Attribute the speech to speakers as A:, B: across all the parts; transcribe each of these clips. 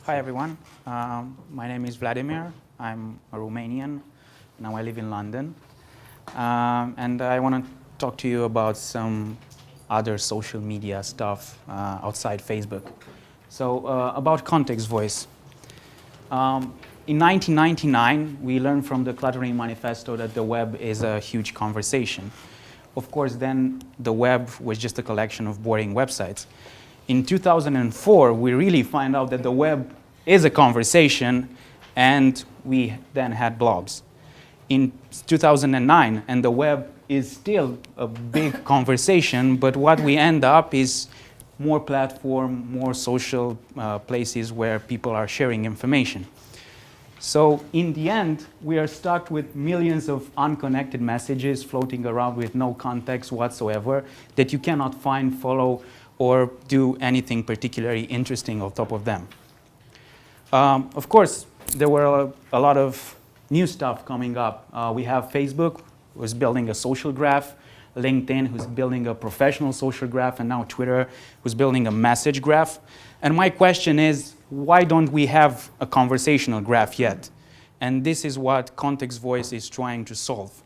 A: Hi everyone, my name is Vladimir. I'm a Romanian. Now I live in London. And I want to talk to you about some other social media stuff outside Facebook. So about context voice. In 1999, we learned from the Cluttering Manifesto that the web is a huge conversation. Of course, then the web was just a collection of boring websites. In 2004, we really find out that the web is a conversation, and we then had blogs. In 2009, and the web is still a big conversation, but what we end up is more platform, more social places where people are sharing information. So in the end, we are stuck with millions of unconnected messages floating around with no context whatsoever that you cannot find, follow, or do anything particularly interesting on top of them. Of course, there were a lot of new stuff coming up. We have Facebook, who's building a social graph, LinkedIn, who's building a professional social graph, and now Twitter, who's building a message graph. And my question is, why don't we have a conversational graph yet? And this is what Context Voice is trying to solve.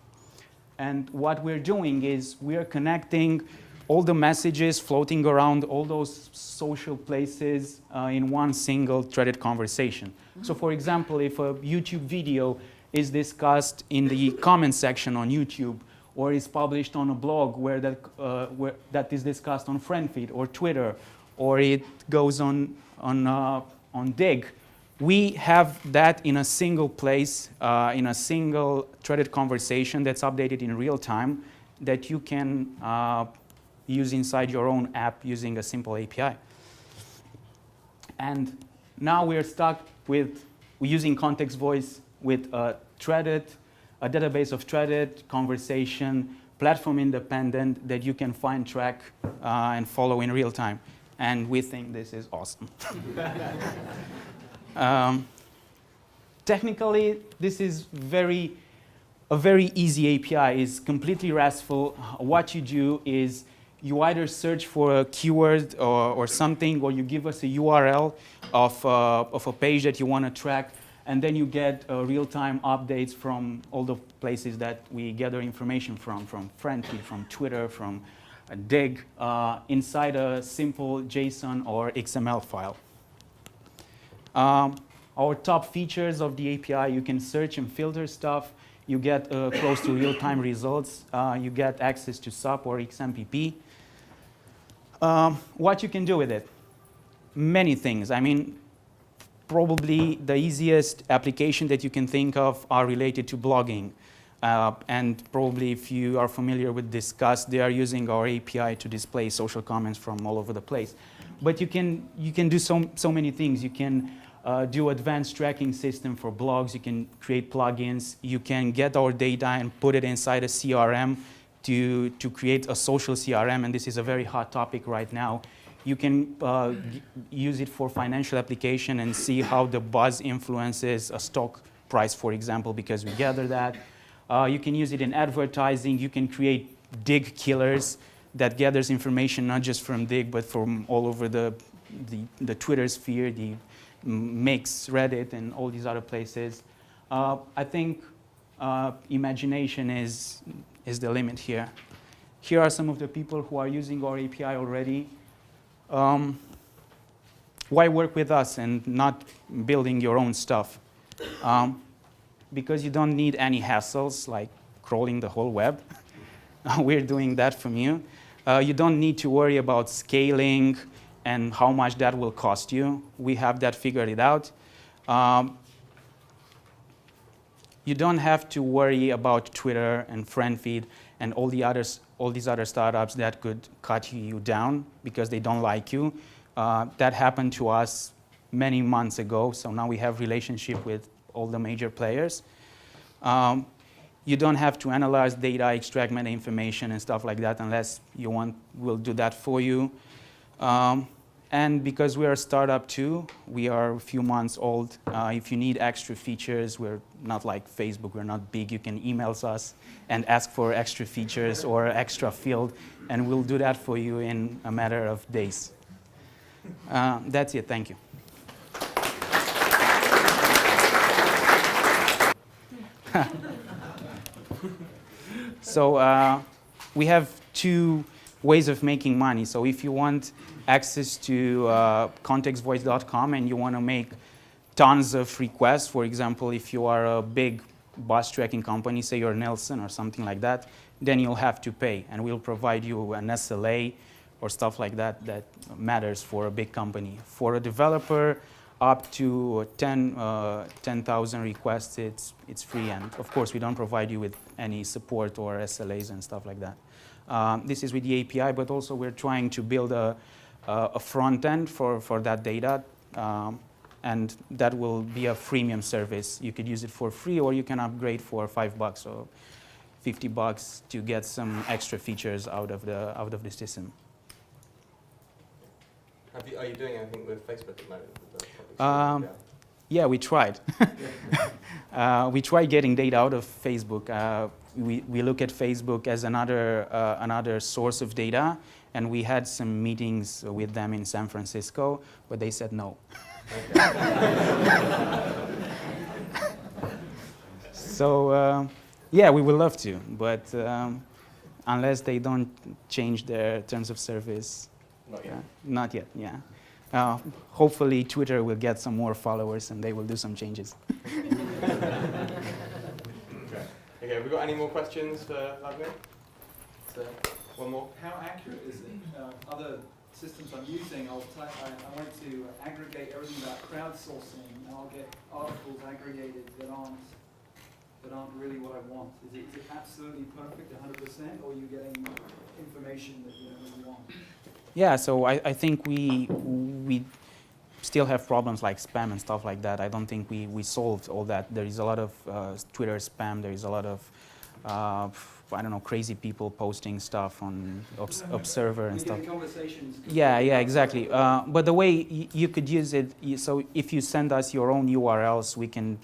A: And what we're doing is we're connecting all the messages floating around all those social places in one single threaded conversation. So for example, if a YouTube video is discussed in the comment section on YouTube, or is published on a blog where that is discussed on FriendFeed or Twitter, or it goes on Dig, we have that in a single place, in a single threaded conversation that's updated in real time that you can use inside your own app using a simple API. And now we're stuck with using Context Voice with a database of threaded conversation, platform independent, that you can find, track, and follow in real time. And we think this is awesome. Technically, this is a very easy API. It's completely RESTful. What you do is you either search for a keyword or something, or you give us a URL of a page that you want to track, and then you get real-time updates from all the places that we gather information from FriendFeed, from Twitter, from Dig, inside a simple JSON or XML file. Our top features of the API, you can search and filter stuff. You get close to real-time results. You get access to SUP or XMPP. What you can do with it? Many things. I mean, probably the easiest application that you can think of are related to blogging. And probably if you are familiar with Discuss, they are using our API to display social comments from all over the place. But you can do so many things. You can do advanced tracking system for blogs. You can create plugins. You can get our data and put it inside a CRM to create a social CRM, and this is a very hot topic right now. You can use it for financial application and see how the buzz influences a stock price, for example, because we gather that. You can use it in advertising. You can create Dig killers that gathers information not just from Dig, but from all over the Twitter sphere, the Mix, Reddit, and all these other places. I think imagination is the limit here. Here are some of the people who are using our API already. Why work with us and not building your own stuff? Because you don't need any hassles like crawling the whole web. We're doing that from you. You don't need to worry about scaling and how much that will cost you. We have that figured out. You don't have to worry about Twitter and FriendFeed and all these other startups that could cut you down because they don't like you. That happened to us many months ago, so now we have relationship with all the major players. You don't have to analyze data, extract meta information and stuff like that unless you want, we'll do that for you. And because we are a startup too, we are a few months old. If you need extra features, we're not like Facebook, we're not big. You can email us and ask for extra features or extra field, and we'll do that for you in a matter of days. That's it, thank you. So we have two ways of making money. So if you want access to contextvoice.com and you want to make tons of requests, for example, if you are a big bus tracking company, say you're Nelson or something like that, then you'll have to pay, and we'll provide you an SLA or stuff like that that matters for a big company. For a developer, up to 10,000 requests, it's free, and of course we don't provide you with any support or SLAs and stuff like that. This is with the API, but also we're trying to build a front end for that data, and that will be a freemium service. You could use it for free, or you can upgrade for $5 or $50 to get some extra features out of the system.
B: Are you doing anything with Facebook at the moment?
A: Yeah, we tried. We tried getting data out of Facebook. We look at Facebook as another source of data, and we had some meetings with them in San Francisco, but they said no. Okay. So, yeah, we would love to, but unless they don't change their terms of service.
B: Not yet.
A: Not yet, yeah. Hopefully Twitter will get some more followers and they will do some changes.
B: Okay, have we got any more questions for Vladimir? One more.
C: How accurate is it? Other systems I'm using, I want to aggregate everything about crowdsourcing, and I'll get articles aggregated that aren't really what I want. Is it absolutely perfect, 100%, or are you getting information that you don't really want?
A: Yeah, so I think we still have problems like spam and stuff like that. I don't think we solved all that. There is a lot of Twitter spam. There is a lot of I don't know, crazy people posting stuff on Observer and stuff.
C: Conversations.
A: Yeah, exactly. But the way you could use it, so if you send us your own URLs, we can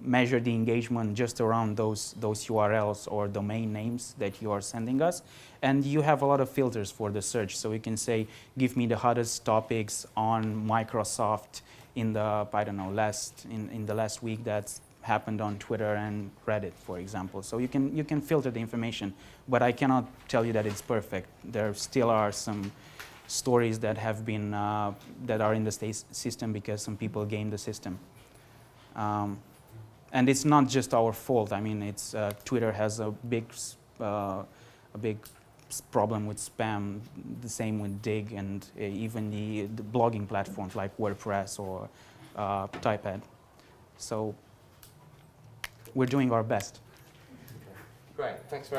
A: measure the engagement just around those URLs or domain names that you are sending us. And you have a lot of filters for the search. So you can say, give me the hottest topics on Microsoft in the, I don't know, in the last week that's happened on Twitter and Reddit, for example. So you can filter the information, but I cannot tell you that it's perfect. There still are some stories that have been, that are in the system because some people game the system. And it's not just our fault. I mean, it's Twitter has a big problem with spam. The same with Dig and even the blogging platforms like WordPress or Typepad. So we're doing our best.
B: Great. Thanks very much.